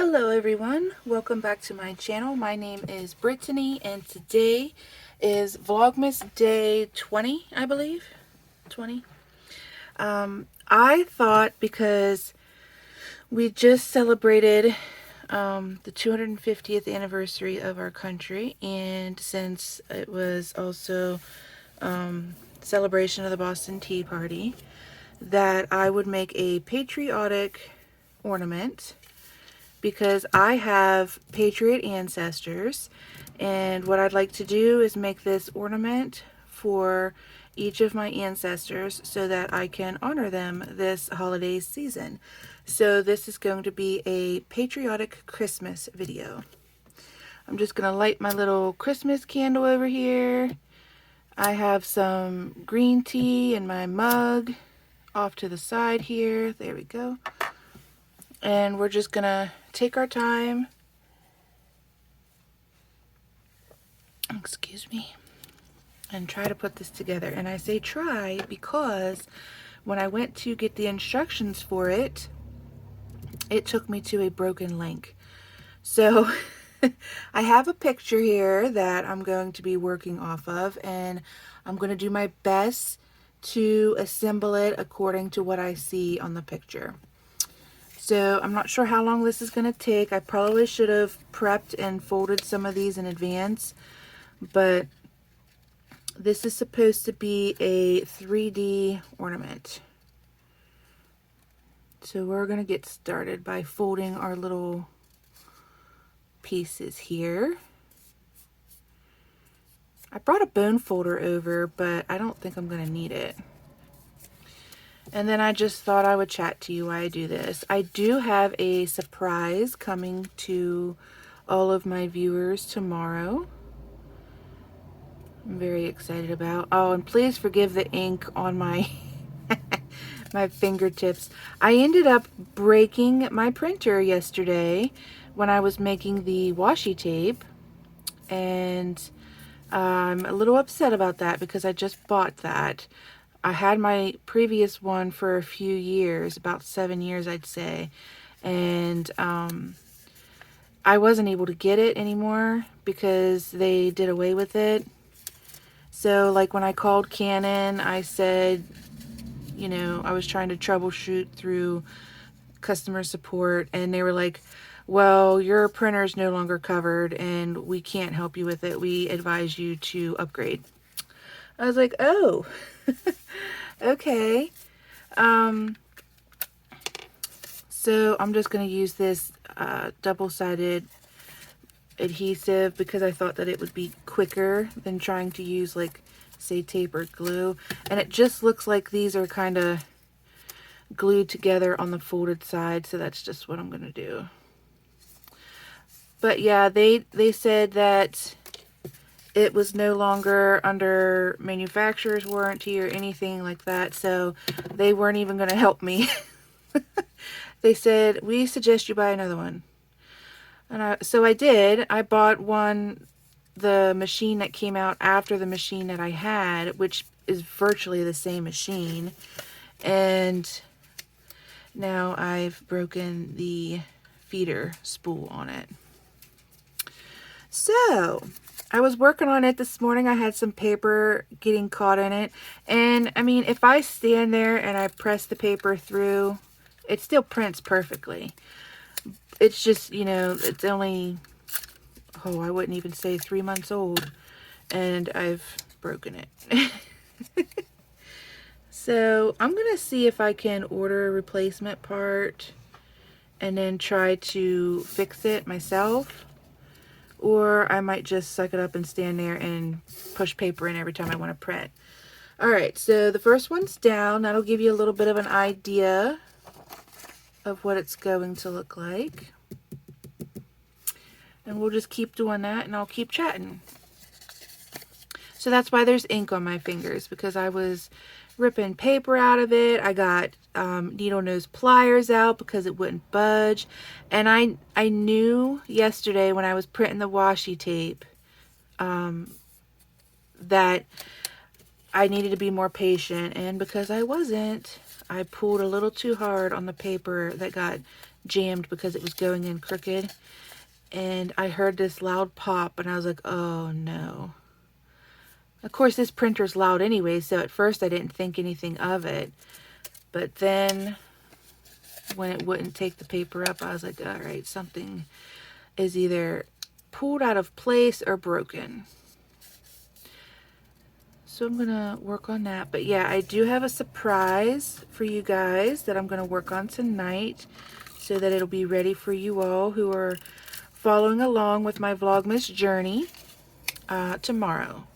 Hello everyone, welcome back to my channel. My name is Brittany and today is Vlogmas day 20, I believe. 20. I thought because we just celebrated the 250th anniversary of our country, and since it was also celebration of the Boston Tea Party, that I would make a patriotic ornament because I have Patriot ancestors, and what I'd like to do is make this ornament for each of my ancestors so that I can honor them this holiday season. So this is going to be a patriotic Christmas video. I'm just going to light my little Christmas candle over here. I have some green tea in my mug off to the side here. There we go. And we're just going to take our time, excuse me, and try to put this together. And I say try because when I went to get the instructions for it, it took me to a broken link. So I have a picture here that I'm going to be working off of, and I'm going to do my best to assemble it according to what I see on the picture. So I'm not sure how long this is going to take. I probably should have prepped and folded some of these in advance, but this is supposed to be a 3D ornament. So we're going to get started by folding our little pieces here. I brought a bone folder over, but I don't think I'm going to need it. And then I just thought I would chat to you while I do this. I do have a surprise coming to all of my viewers tomorrow. I'm very excited about. Oh, and please forgive the ink on my my fingertips. I ended up breaking my printer yesterday when I was making the washi tape, and I'm a little upset about that because I just bought that. I had my previous one for a few years, about 7 years I'd say, and I wasn't able to get it anymore because they did away with it. So like when I called Canon, I said, you know, I was trying to troubleshoot through customer support, and they were like, well, your printer is no longer covered and we can't help you with it. We advise you to upgrade. I was like, oh, okay. So I'm just going to use this double-sided adhesive because I thought that it would be quicker than trying to use, like, say, tape or glue. And it just looks like these are kind of glued together on the folded side, so that's just what I'm going to do. But yeah, they said that it was no longer under manufacturer's warranty or anything like that, so they weren't even going to help me. They said, we suggest you buy another one. And so I did. I bought one, the machine that came out after the machine that I had, which is virtually the same machine. And now I've broken the feeder spool on it. So I was working on it this morning. I had some paper getting caught in it. And I mean, if I stand there and I press the paper through, it still prints perfectly. It's just, you know, it's only, oh, I wouldn't even say 3 months old. And I've broken it. So I'm going to see if I can order a replacement part and then try to fix it myself. Or I might just suck it up and stand there and push paper in every time I want to print. Alright, so the first one's down. That'll give you a little bit of an idea of what it's going to look like. And we'll just keep doing that, and I'll keep chatting. So that's why there's ink on my fingers, because I was ripping paper out of it. I got needle nose pliers out because it wouldn't budge. And I knew yesterday when I was printing the washi tape that I needed to be more patient. And because I wasn't, I pulled a little too hard on the paper that got jammed because it was going in crooked. And I heard this loud pop, and I was like, oh no. Of course, this printer's loud anyway, so at first I didn't think anything of it. But then when it wouldn't take the paper up, I was like, all right, something is either pulled out of place or broken. So I'm gonna work on that. But yeah, I do have a surprise for you guys that I'm gonna work on tonight so that it'll be ready for you all who are following along with my Vlogmas journey tomorrow.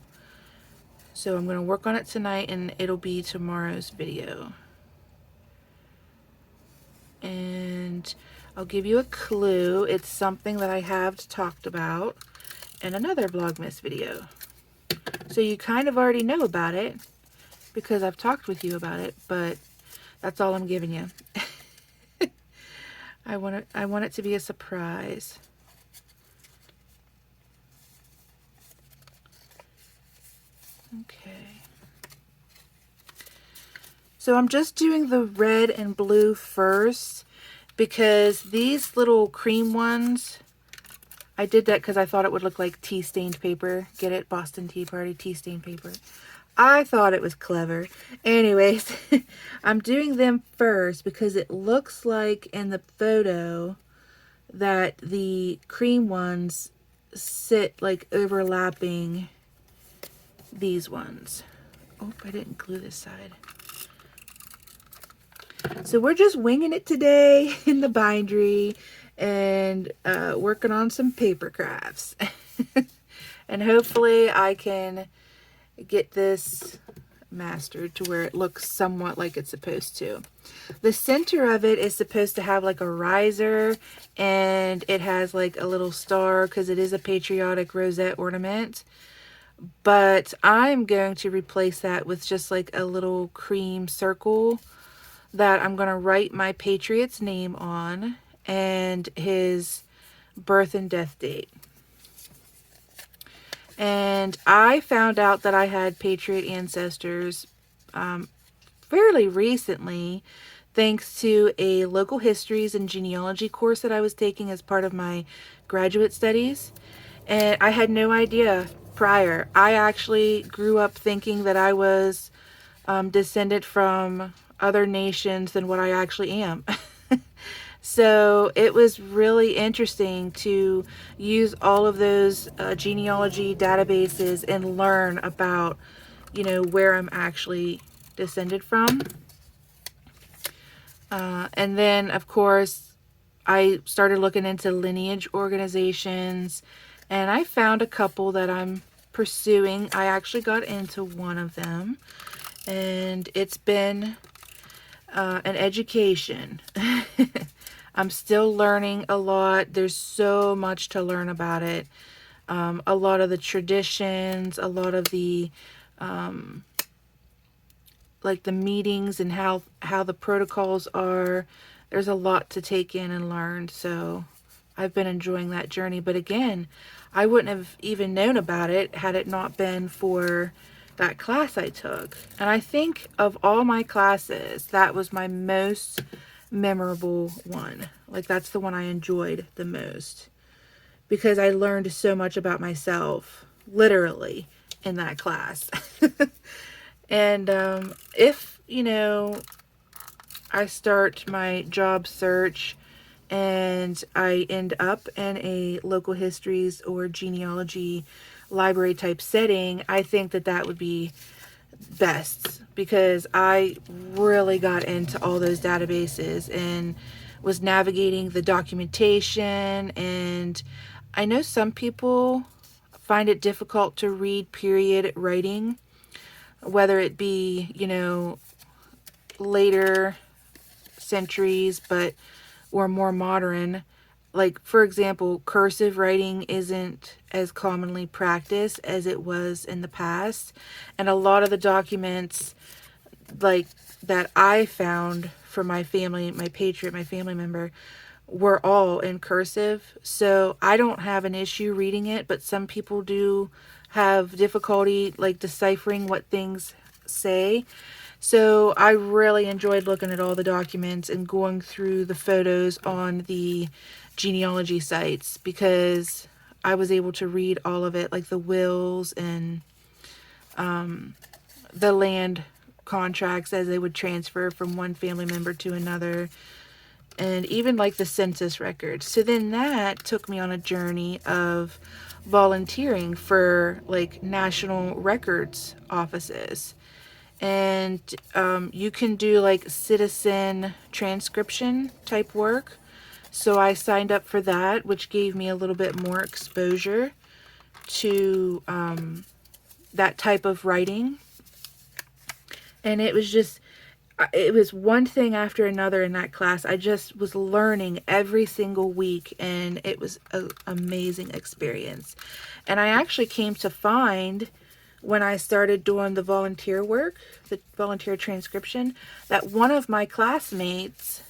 So I'm gonna work on it tonight and it'll be tomorrow's video. And I'll give you a clue. It's something that I have talked about in another Vlogmas video. So you kind of already know about it because I've talked with you about it, but that's all I'm giving you. I want it to be a surprise. Okay. So I'm just doing the red and blue first because these little cream ones, I did that because I thought it would look like tea-stained paper. Get it? Boston Tea Party tea-stained paper. I thought it was clever. Anyways, I'm doing them first because it looks like in the photo that the cream ones sit like overlapping these ones. Oh, I didn't glue this side. So we're just winging it today in the bindery and working on some paper crafts. And hopefully I can get this mastered to where it looks somewhat like it's supposed to. The center of it is supposed to have like a riser, and it has like a little star because it is a patriotic rosette ornament. But I'm going to replace that with just like a little cream circle that I'm going to write my patriot's name on and his birth and death date. And I found out that I had patriot ancestors fairly recently, thanks to a local histories and genealogy course that I was taking as part of my graduate studies. And I had no idea prior. I actually grew up thinking that I was descended from other nations than what I actually am. So it was really interesting to use all of those genealogy databases and learn about, you know, where I'm actually descended from. And then, of course, I started looking into lineage organizations, and I found a couple that I'm pursuing. I actually got into one of them, and it's been an education. I'm still learning a lot. There's so much to learn about it. A lot of the traditions, a lot of the like the meetings and how the protocols are. There's a lot to take in and learn. So I've been enjoying that journey. But again, I wouldn't have even known about it had it not been for that class I took. And I think of all my classes, that was my most memorable one. Like, that's the one I enjoyed the most because I learned so much about myself, literally, in that class. And if, you know, I start my job search and I end up in a local histories or genealogy library type setting, I think that that would be best because I really got into all those databases and was navigating the documentation. And I know some people find it difficult to read period writing, whether it be, you know, later centuries, but or more modern. Like, for example, cursive writing isn't as commonly practiced as it was in the past. And a lot of the documents, like, that I found for my family, my patriot, my family member, were all in cursive. So I don't have an issue reading it, but some people do have difficulty, like, deciphering what things say. So I really enjoyed looking at all the documents and going through the photos on the genealogy sites, because I was able to read all of it, like the wills and the land contracts as they would transfer from one family member to another, and even like the census records. So then that took me on a journey of volunteering for like national records offices. And you can do like citizen transcription type work. So I signed up for that, which gave me a little bit more exposure to that type of writing. And it was one thing after another in that class. I just was learning every single week, and it was an amazing experience. And I actually came to find, when I started doing the volunteer work, the volunteer transcription, that one of my classmates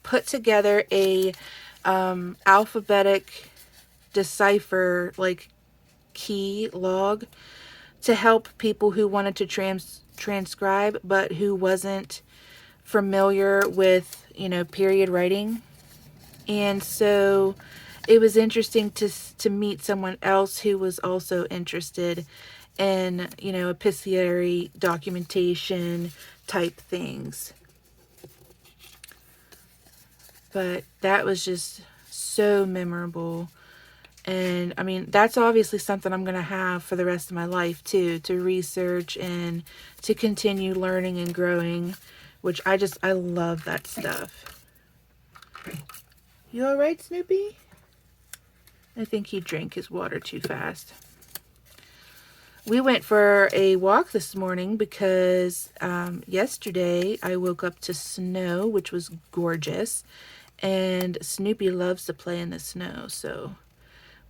put together a alphabetic decipher, like, key log to help people who wanted to transcribe but who wasn't familiar with, period writing. And so it was interesting to meet someone else who was also interested in, epistolary documentation type things. But that was just so memorable. And I mean, that's obviously something I'm going to have for the rest of my life too, to research and to continue learning and growing, which I love that stuff. You all right, Snoopy? I think he drank his water too fast. We went for a walk this morning because yesterday I woke up to snow, which was gorgeous, and Snoopy loves to play in the snow, so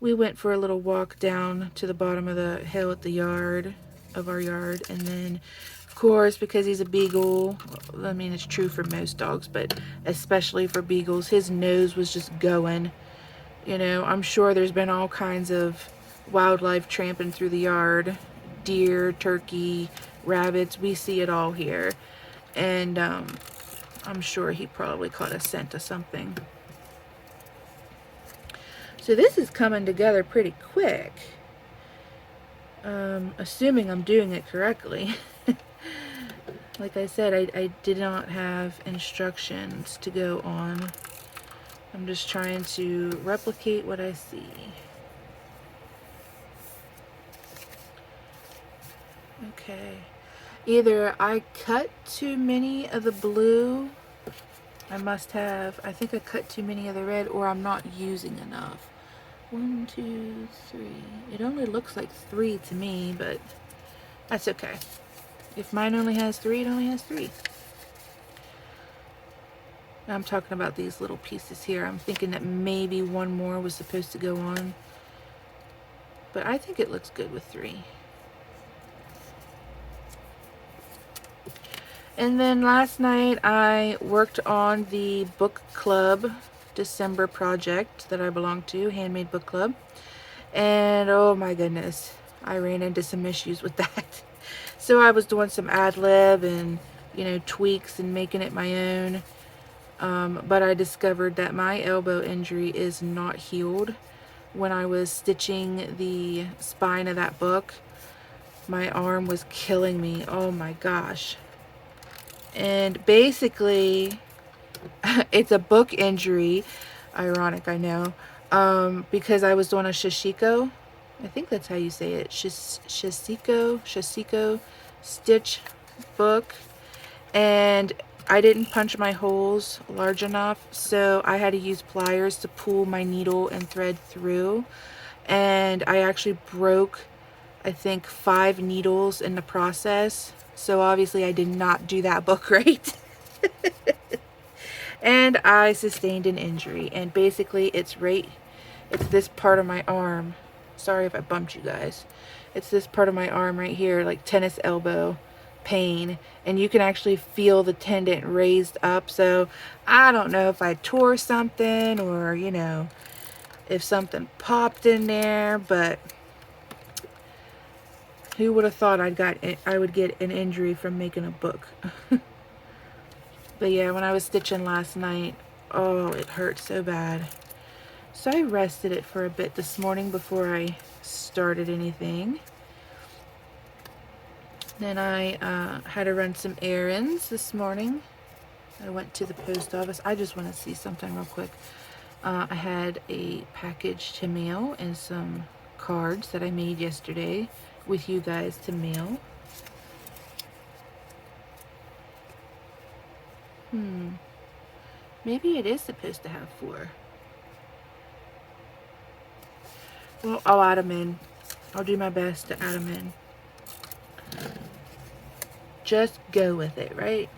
we went for a little walk down to the bottom of the hill at the our yard, and then, of course, because he's a beagle, I mean, it's true for most dogs, but especially for beagles, his nose was just going. I'm sure there's been all kinds of wildlife tramping through the yard. Deer, turkey, rabbits, we see it all here. And I'm sure he probably caught a scent of something. So this is coming together pretty quick. Assuming I'm doing it correctly. Like I said, I did not have instructions to go on. I'm just trying to replicate what I see. Okay. Either I cut too many of the blue, I think I cut too many of the red, or I'm not using enough. 1, 2, 3. It only looks like 3 to me, but that's okay. If mine only has 3, it only has 3. I'm talking about these little pieces here. I'm thinking that maybe one more was supposed to go on, but I think it looks good with 3. And then last night I worked on the book club December project that I belong to, Handmade Book Club. And oh my goodness, I ran into some issues with that. So I was doing some ad lib and, tweaks and making it my own. But I discovered that my elbow injury is not healed. When I was stitching the spine of that book, my arm was killing me. Oh my gosh. And basically, it's a book injury. Ironic, I know. Because I was doing a shashiko. I think that's how you say it. Shashiko stitch book. And I didn't punch my holes large enough, so I had to use pliers to pull my needle and thread through. And I actually broke, I think, 5 needles in the process. So obviously I did not do that book right. And I sustained an injury. And basically it's this part of my arm. Sorry if I bumped you guys. It's this part of my arm right here, like tennis elbow pain. And you can actually feel the tendon raised up. So I don't know if I tore something or, if something popped in there. But Who would have thought I would get an injury from making a book? But yeah, when I was stitching last night, oh, it hurt so bad. So I rested it for a bit this morning before I started anything. Then I had to run some errands this morning. I went to the post office. I just want to see something real quick. I had a package to mail and some cards that I made yesterday with you guys to mail. Maybe it is supposed to have 4. Well, I'll add them in. I'll do my best to add them in. Just go with it, right?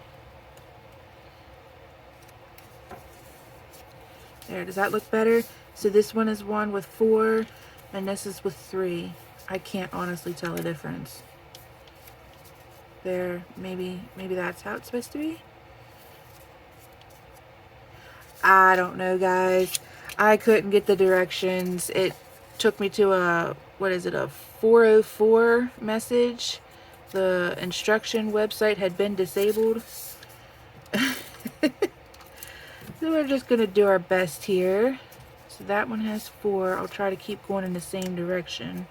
There, does that look better? So this one is one with 4, and this is with 3. I can't honestly tell a difference. There, maybe that's how it's supposed to be. I don't know, guys. I couldn't get the directions. It took me to a, what is it, a 404 message. The instruction website had been disabled. So we're just going to do our best here. So that one has 4. I'll try to keep going in the same direction.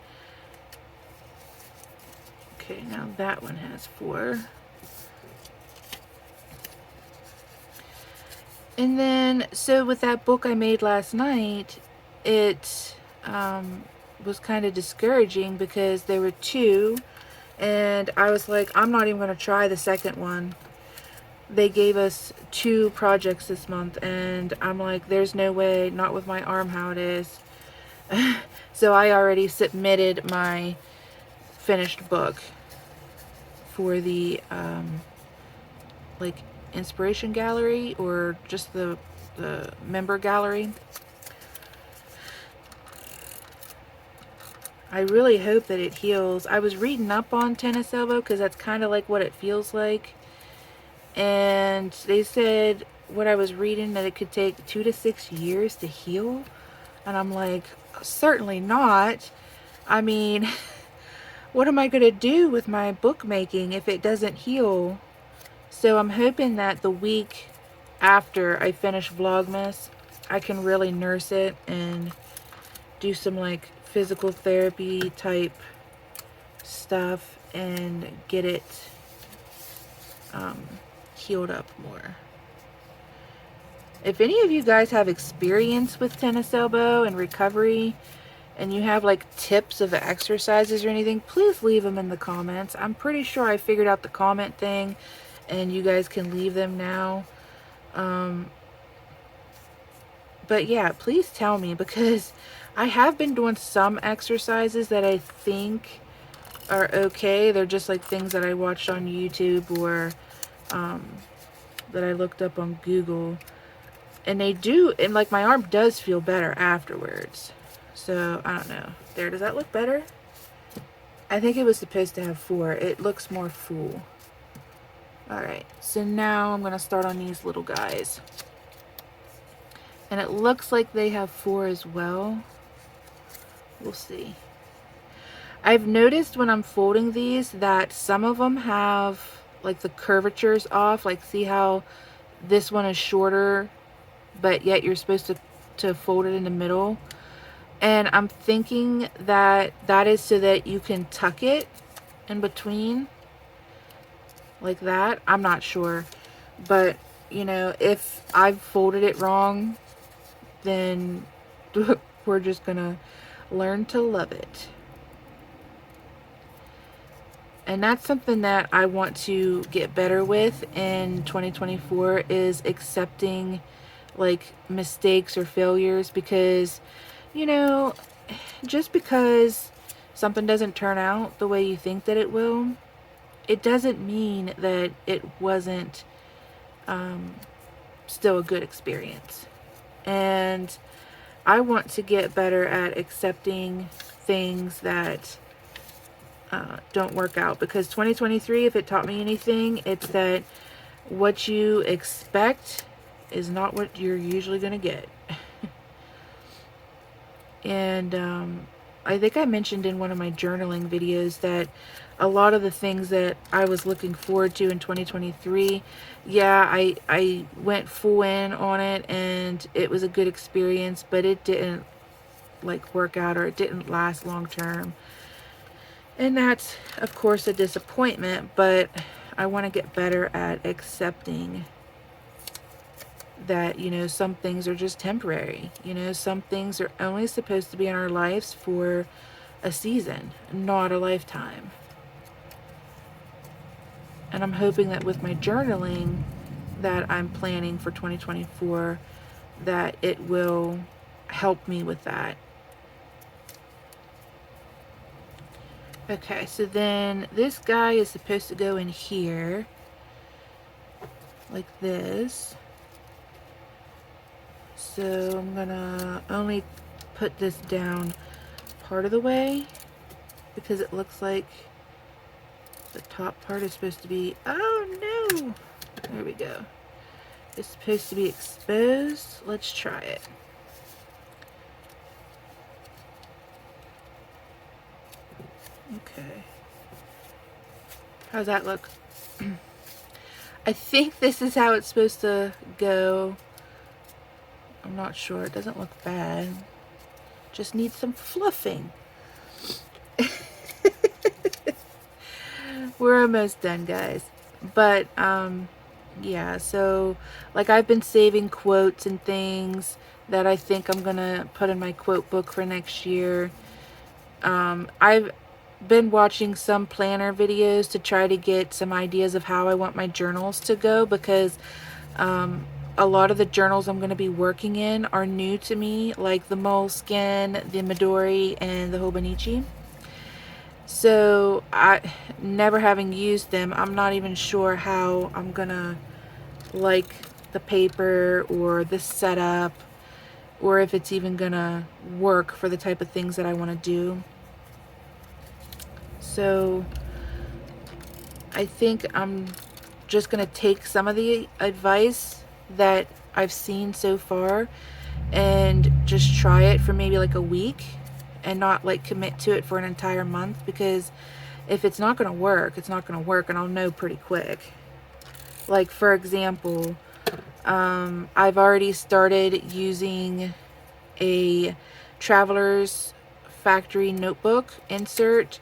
Okay, now that one has 4. And then, so with that book I made last night, it was kind of discouraging because there were 2, and I was like, I'm not even going to try the second one. They gave us 2 projects this month, and I'm like, there's no way, not with my arm how it is. So I already submitted my finished book for the like inspiration gallery, or just the member gallery. I really hope that it heals. I was reading up on tennis elbow because that's kind of like what it feels like. And they said, what I was reading, that it could take 2 to 6 years to heal. And I'm like, certainly not. I mean, what am I going to do with my bookmaking if it doesn't heal? So I'm hoping that the week after I finish Vlogmas, I can really nurse it and do some like physical therapy type stuff and get it healed up more. If any of you guys have experience with tennis elbow and recovery, and you have like tips of exercises or anything, please leave them in the comments. I'm pretty sure I figured out the comment thing, and you guys can leave them now. But yeah, please tell me, because I have been doing some exercises that I think are okay. They're just like things that I watched on YouTube, or that I looked up on Google, and they do, and like my arm does feel better afterwards. So I don't know. There, does that look better? I think it was supposed to have 4. It looks more full. Alright, so now I'm going to start on these little guys. And it looks like they have 4 as well. We'll see. I've noticed when I'm folding these that some of them have like the curvatures off. Like, see how this one is shorter, but yet you're supposed to fold it in the middle. And I'm thinking that that is so that you can tuck it in between like that. I'm not sure, but you know, if I've folded it wrong, then we're just gonna learn to love it. And that's something that I want to get better with in 2024, is accepting like mistakes or failures, because you know, just because something doesn't turn out the way you think that it will, it doesn't mean that it wasn't still a good experience. And I want to get better at accepting things that don't work out, because 2023, if it taught me anything, it's that what you expect is not what you're usually going to get. And I think I mentioned in one of my journaling videos that a lot of the things that I was looking forward to in 2023, yeah, I went full in on it and it was a good experience, but it didn't like work out, or it didn't last long term. And that's, of course, a disappointment, but I want to get better at accepting that, you know, some things are just temporary. You know, some things are only supposed to be in our lives for a season, not a lifetime. And I'm hoping that with my journaling that I'm planning for 2024, that it will help me with that. Okay, so then this guy is supposed to go in here like this. So I'm gonna only put this down part of the way because it looks like the top part is supposed to be, oh no, there we go. It's supposed to be exposed. Let's try it. Okay. How's that look? I think this is how it's supposed to go. I'm not sure. It doesn't look bad. Just needs some fluffing. We're almost done, guys. But, yeah, so, like, I've been saving quotes and things that I think I'm gonna put in my quote book for next year. I've been watching some planner videos to try to get some ideas of how I want my journals to go, because a lot of the journals I'm going to be working in are new to me, like the Moleskin, the Midori, and the Hobonichi. So, never having used them, I'm not even sure how I'm going to like the paper or the setup, or if it's even going to work for the type of things that I want to do. So I think I'm just going to take some of the advice that I've seen so far and just try it for maybe like a week and not like commit to it for an entire month, because if it's not going to work, it's not going to work, and I'll know pretty quick. Like, for example, I've already started using a Traveler's Factory notebook insert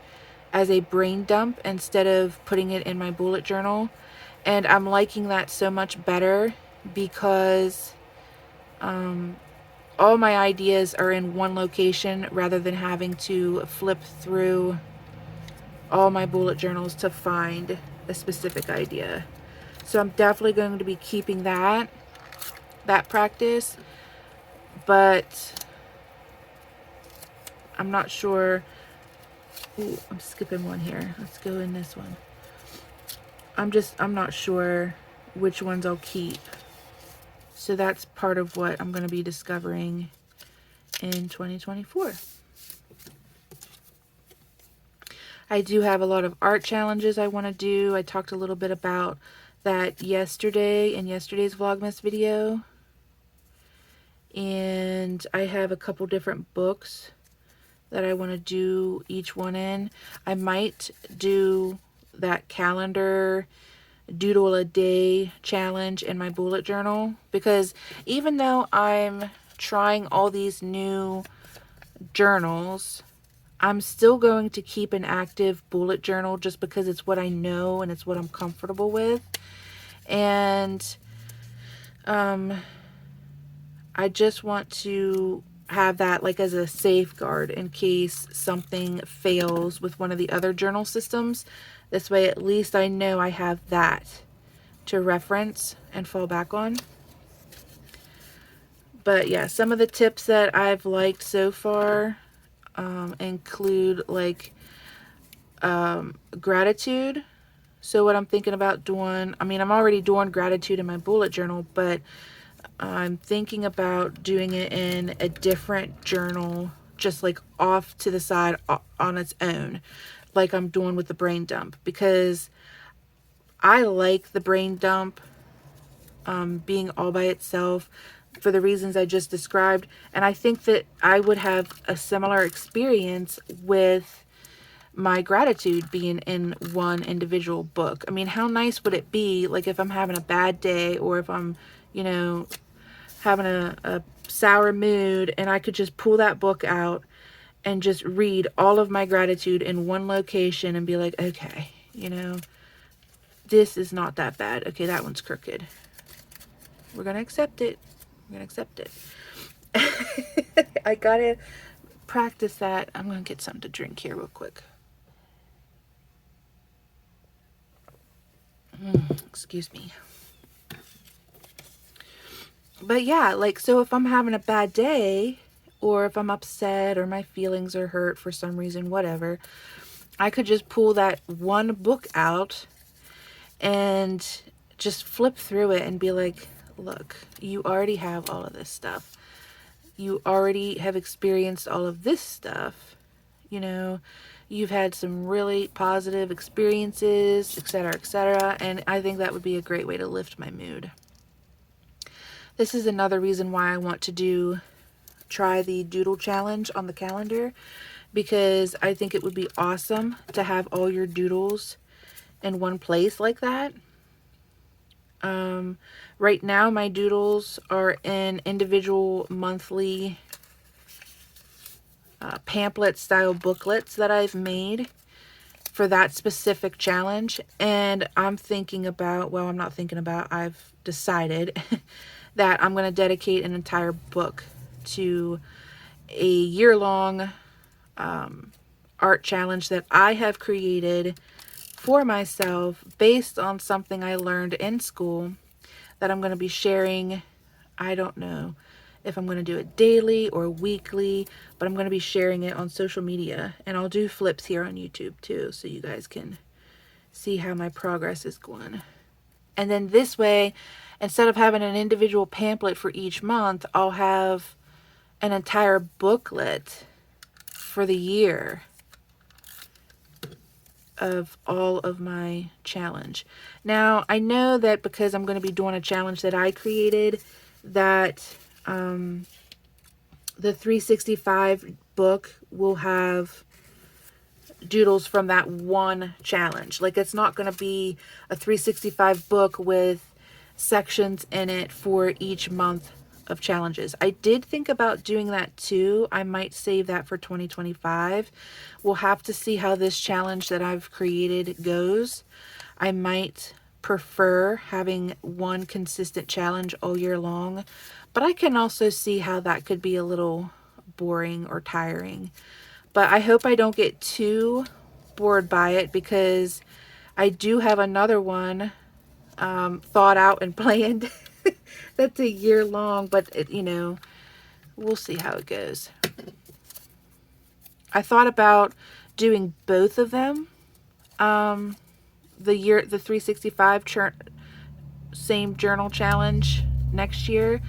as a brain dump instead of putting it in my bullet journal, and I'm liking that so much better because all my ideas are in one location rather than having to flip through all my bullet journals to find a specific idea. So I'm definitely going to be keeping that practice, but I'm not sure. Ooh, I'm skipping one here. Let's go in this one. I'm not sure which ones I'll keep. So that's part of what I'm going to be discovering in 2024. I do have a lot of art challenges I want to do. I talked a little bit about that yesterday in yesterday's Vlogmas video. And I have a couple different books that I want to do each one in. I might do that calendar doodle a day challenge in my bullet journal, because even though I'm trying all these new journals, I'm still going to keep an active bullet journal just because it's what I know and it's what I'm comfortable with. And I just want to have that like as a safeguard in case something fails with one of the other journal systems. This way at least I know I have that to reference and fall back on. But yeah, some of the tips that I've liked so far include like gratitude. So what I'm thinking about doing, I mean, I'm already doing gratitude in my bullet journal, but I'm thinking about doing it in a different journal, just like off to the side on its own, like I'm doing with the brain dump, because I like the brain dump being all by itself. for the reasons I just described. And I think that I would have a similar experience with my gratitude being in one individual book. I mean, how nice would it be, like, if I'm having a bad day, or if I'm, you know, having a sour mood, and I could just pull that book out and just read all of my gratitude in one location and be like, okay, you know, this is not that bad. Okay, that one's crooked. We're going to accept it. We're going to accept it. I got to practice that. I'm going to get something to drink here real quick. Excuse me. But yeah, like, so if I'm having a bad day, or if I'm upset, or my feelings are hurt for some reason, whatever, I could just pull that one book out and just flip through it and be like, look, you already have all of this stuff. You already have experienced all of this stuff. You know, you've had some really positive experiences, etc., etc. And I think that would be a great way to lift my mood. This is another reason why I want to try the doodle challenge on the calendar, because I think it would be awesome to have all your doodles in one place like that. Right now my doodles are in individual monthly pamphlet style booklets that I've made for that specific challenge. And I'm thinking about, well, I'm not thinking about, I've decided that I'm going to dedicate an entire book to a year-long art challenge that I have created for myself based on something I learned in school, that I'm going to be sharing. I don't know if I'm going to do it daily or weekly, but I'm going to be sharing it on social media, and I'll do flips here on YouTube too, so you guys can see how my progress is going. And then this way, instead of having an individual pamphlet for each month, I'll have an entire booklet for the year of all of my challenge. Now, I know that because I'm going to be doing a challenge that I created, that the 365 book will have doodles from that one challenge. Like, it's not going to be a 365 book with sections in it for each month of challenges. I did think about doing that too. I might save that for 2025. We'll have to see how this challenge that I've created goes. I might prefer having one consistent challenge all year long, but I can also see how that could be a little boring or tiring. But I hope I don't get too bored by it, because I do have another one thought out and planned that's a year long, but it, you know, we'll see how it goes. I thought about doing both of them, the 365 same journal challenge next year,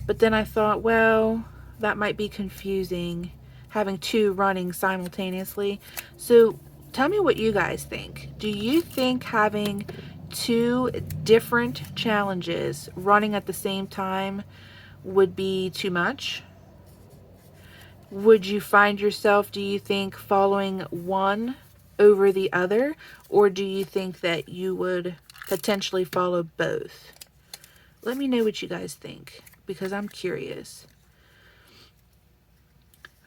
but then I thought, well, that might be confusing, having two running simultaneously. So tell me what you guys think. Do you think having two different challenges running at the same time would be too much? Would you find yourself, do you think, following one over the other, or do you think that you would potentially follow both? Let me know what you guys think, because I'm curious.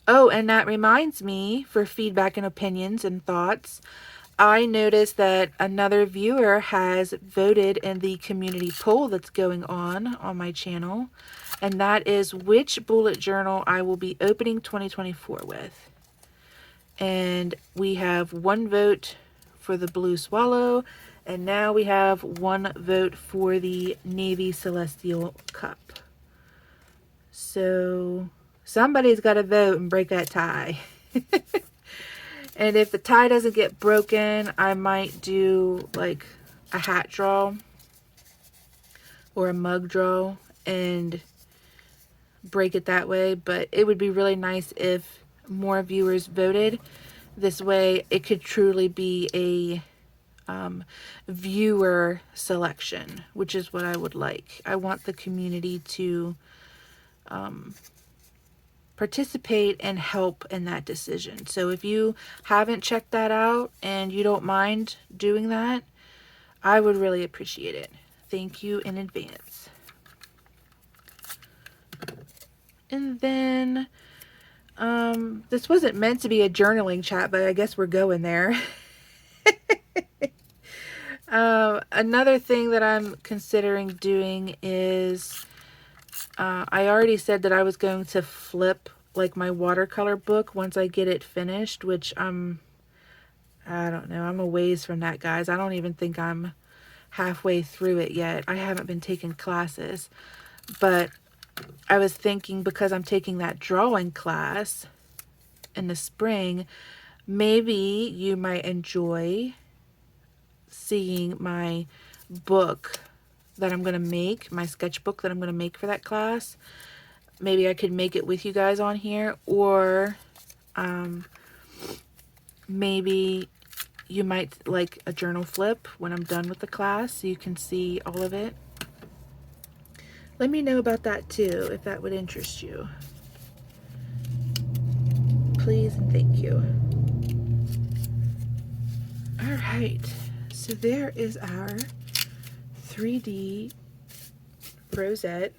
Oh, and that reminds me, for feedback and opinions and thoughts, I noticed that another viewer has voted in the community poll that's going on my channel, and that is which bullet journal I will be opening 2024 with. And we have one vote for the Blue Swallow, and now we have one vote for the Navy Celestial Cup. So somebody's got to vote and break that tie. And if the tie doesn't get broken, I might do like a hat draw or a mug draw and break it that way. But it would be really nice if more viewers voted. This way it could truly be a viewer selection, which is what I would like. I want the community to participate and help in that decision. So if you haven't checked that out and you don't mind doing that, I would really appreciate it. Thank you in advance. And then this wasn't meant to be a journaling chat, but I guess we're going there. Another thing that I'm considering doing is I already said that I was going to flip like my watercolor book once I get it finished, which I don't know, I'm a ways from that, guys. I don't even think I'm halfway through it yet. I haven't been taking classes, but I was thinking because I'm taking that drawing class in the spring, maybe you might enjoy seeing my book that I'm going to make, my sketchbook that I'm going to make for that class. Maybe I could make it with you guys on here, or maybe you might like a journal flip when I'm done with the class so you can see all of it. Let me know about that too, if that would interest you. Please and thank you. All right, so there is our 3D rosette.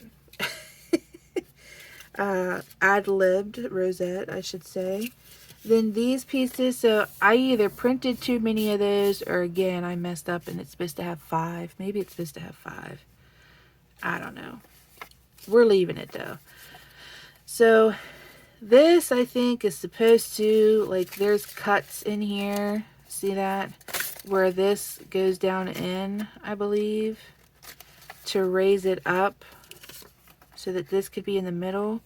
Ad-libbed rosette, I should say. Then these pieces, so I either printed too many of those, or again, I messed up and it's supposed to have 5. Maybe it's supposed to have 5. I don't know. We're leaving it though. So this, I think, is supposed to, like, there's cuts in here. See that? Where this goes down in, I believe, to raise it up so that this could be in the middle.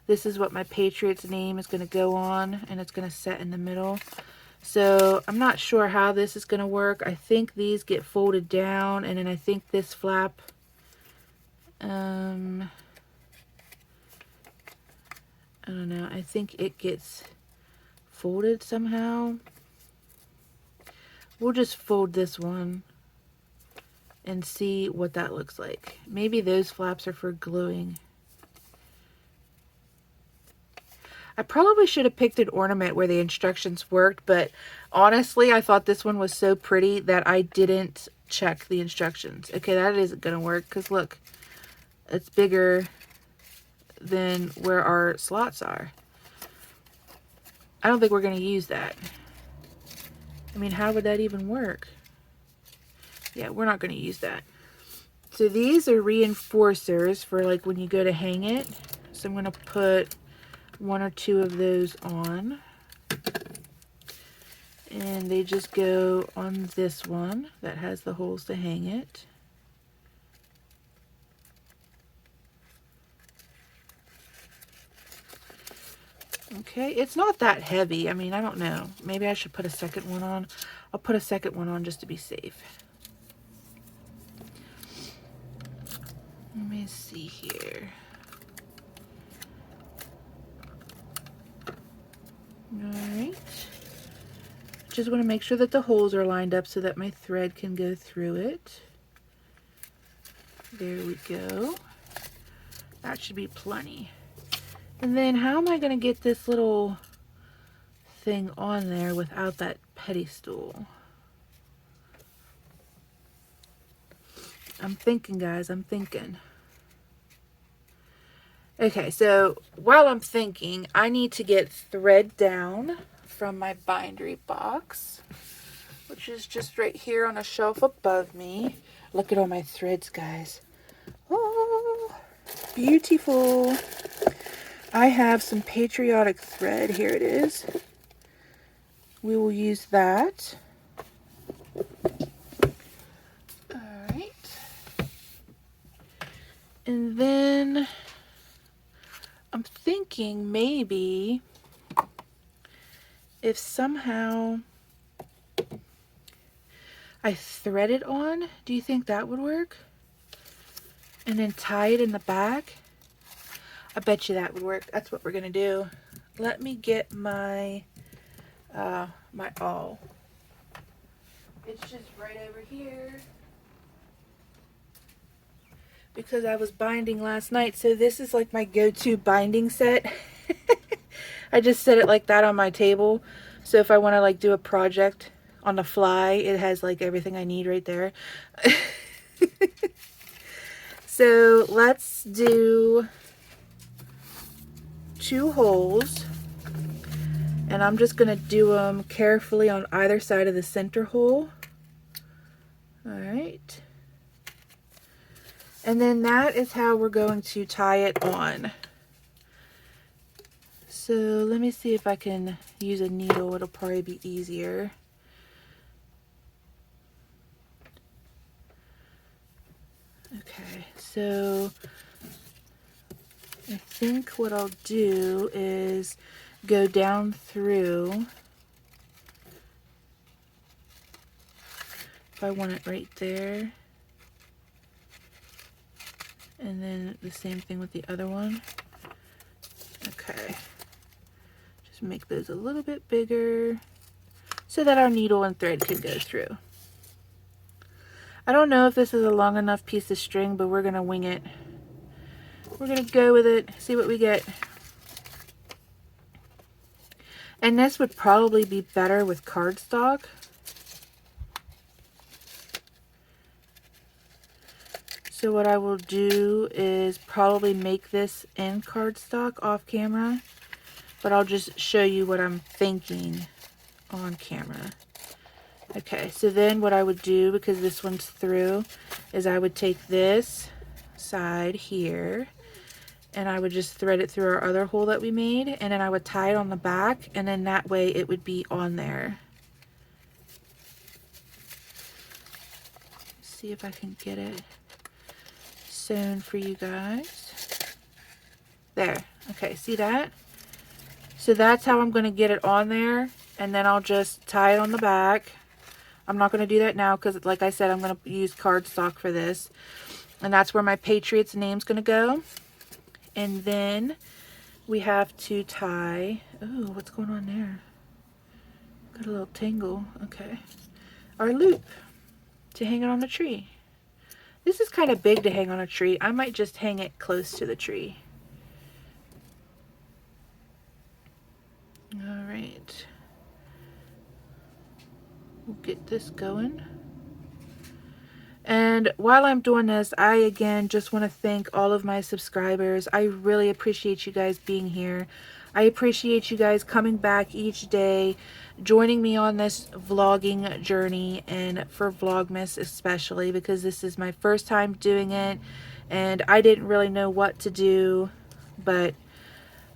This is what my Patriot's name is going to go on, and it's going to set in the middle. So I'm not sure how this is going to work. I think these get folded down, and then I think this flap, I don't know, I think it gets folded somehow. We'll just fold this one and see what that looks like. Maybe those flaps are for gluing. I probably should have picked an ornament where the instructions worked, but honestly, I thought this one was so pretty that I didn't check the instructions. Okay, that isn't going to work because look, it's bigger than where our slots are. I don't think we're going to use that. I mean, how would that even work? Yeah, we're not going to use that. So these are reinforcers for like when you go to hang it. So I'm going to put 1 or 2 of those on, and they just go on this one that has the holes to hang it. Okay, it's not that heavy. I mean, I don't know. Maybe I should put a second one on. I'll put a second one on just to be safe. Let me see here. Alright. Just want to make sure that the holes are lined up so that my thread can go through it. There we go. That should be plenty. And then how am I going to get this little thing on there without that pedestal? I'm thinking, guys, I'm thinking. Okay, so while I'm thinking, I need to get thread down from my bindery box, which is just right here on a shelf above me. Look at all my threads, guys. Oh, beautiful. I have some Patriotic thread. Here it is. We will use that. Alright. And then I'm thinking maybe if somehow I thread it on, do you think that would work? And then tie it in the back? I bet you that would work. That's what we're gonna do. Let me get my my awl. It's just right over here. because I was binding last night. So this is like my go-to binding set. I just set it like that on my table. So if I want to like do a project on the fly, it has like everything I need right there. So let's do 2 holes. And I'm just going to do them carefully on either side of the center hole. Alright. And then that is how we're going to tie it on. So let me see if I can use a needle. It'll probably be easier. Okay, so I think what I'll do is go down through. If I want it right there. And then the same thing with the other one. Okay. Just make those a little bit bigger so that our needle and thread can go through. I don't know if this is a long enough piece of string, but we're going to wing it. We're going to go with it, see what we get. And this would probably be better with cardstock. So what I will do is probably make this in cardstock off camera, but I'll just show you what I'm thinking on camera. Okay, so then what I would do, because this one's through, is I would take this side here and I would just thread it through our other hole that we made, and then I would tie it on the back, and then that way it would be on there. See if I can get it sewn for you guys. There. Okay, see that? So that's how I'm going to get it on there, and then I'll just tie it on the back. I'm not going to do that now because, like I said, I'm going to use cardstock for this. And that's where my Patriot's name's going to go. And then we have to tie... Oh, what's going on there? Got a little tangle. Okay. Our loop to hang it on the tree. This is kind of big to hang on a tree. I might just hang it close to the tree. All right. We'll get this going. And while I'm doing this, I again just want to thank all of my subscribers. I really appreciate you guys being here. I appreciate you guys coming back each day, joining me on this vlogging journey, and for Vlogmas especially, because this is my first time doing it and I didn't really know what to do, but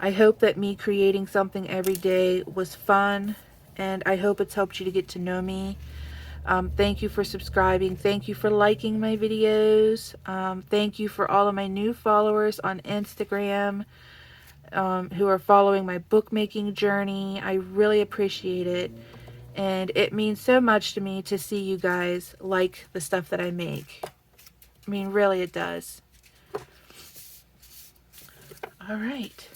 I hope that me creating something every day was fun, and I hope it's helped you to get to know me. Thank you for subscribing. Thank you for liking my videos. Thank you for all of my new followers on Instagram who are following my bookmaking journey. I really appreciate it. And it means so much to me to see you guys like the stuff that I make. I mean, really it does. All right.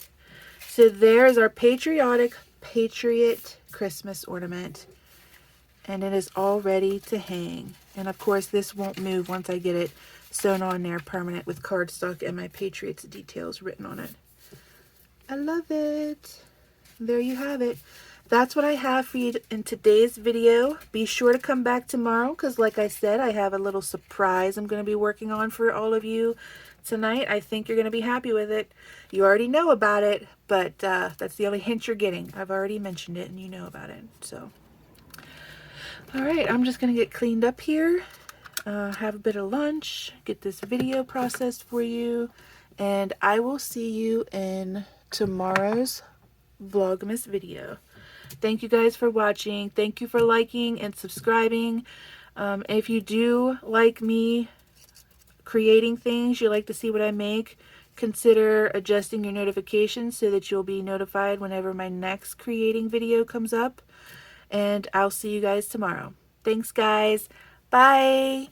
So there's our Patriotic Patriot Christmas ornament. And it is all ready to hang. And of course this won't move once I get it sewn on there permanent with cardstock and my Patriots details written on it. I love it. There you have it. That's what I have for you in today's video. Be sure to come back tomorrow because, like I said, I have a little surprise I'm going to be working on for all of you tonight. I think you're going to be happy with it. You already know about it, but that's the only hint you're getting. I've already mentioned it and you know about it. So, all right, I'm just going to get cleaned up here, have a bit of lunch, get this video processed for you, and I will see you in tomorrow's Vlogmas video. Thank you guys for watching. Thank you for liking and subscribing. If you do like me creating things, you like to see what I make, consider adjusting your notifications so that you'll be notified whenever my next creating video comes up. And I'll see you guys tomorrow. Thanks, guys. Bye.